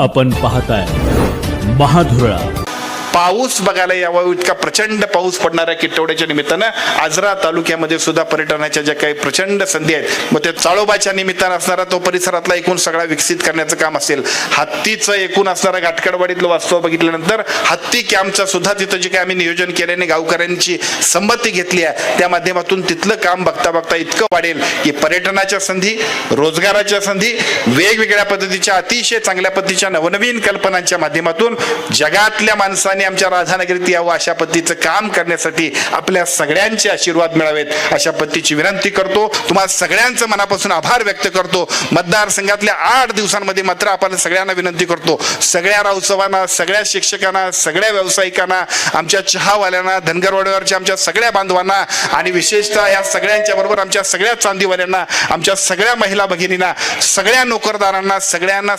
आपण पाहताय महाधुरा. पाऊस बघायला यावा इतका प्रचंड पाऊस पडणाऱ्या किटवड्याच्या निमित्तानं आजरा तालुक्यामध्ये सुद्धा पर्यटनाच्या ज्या काही प्रचंड संधी आहेत, मग ते चाळोबाच्या निमित्तानं असणारा तो परिसरातला एकूण सगळा विकसित करण्याचं काम असेल, हत्तीचं एकूण असणारा घाटकडवाडीतलं वास्तव बघितल्यानंतर हत्ती कॅम्पचं सुद्धा तिथं जे काही आम्ही नियोजन केल्याने गावकऱ्यांची संमती घेतली आहे, त्या माध्यमातून तिथलं काम बघता बघता इतकं वाढेल की पर्यटनाच्या संधी, रोजगाराच्या संधी, वेगवेगळ्या पद्धतीच्या अतिशय चांगल्या पद्धतीच्या नवनवीन कल्पनांच्या माध्यमातून जगातल्या माणसांनी आमच्या राधानगरीत यावं अशा पद्धतीचं काम करण्यासाठी आपल्या सगळ्यांचे आशीर्वाद मिळावेत अशा पद्धतीची विनंती करतो. तुम्हाला सगळ्यांचं मनापासून आभार व्यक्त करतो. मतदारसंघातल्या 8 दिवसांमध्ये मात्र आपण सगळ्यांना विनंती करतो, सगळ्या रावसवांना, सगळ्या शिक्षकांना, सगळ्या व्यावसायिकांना, आमच्या चहावाल्यांना, धनगरवाड्यावरच्या आमच्या सगळ्या बांधवांना आणि विशेषतः या सगळ्यांच्या बरोबर आमच्या सगळ्या चांदीवाल्यांना, आमच्या सगळ्या महिला भगिनींना, सगळ्या नोकरदारांना, सगळ्यांना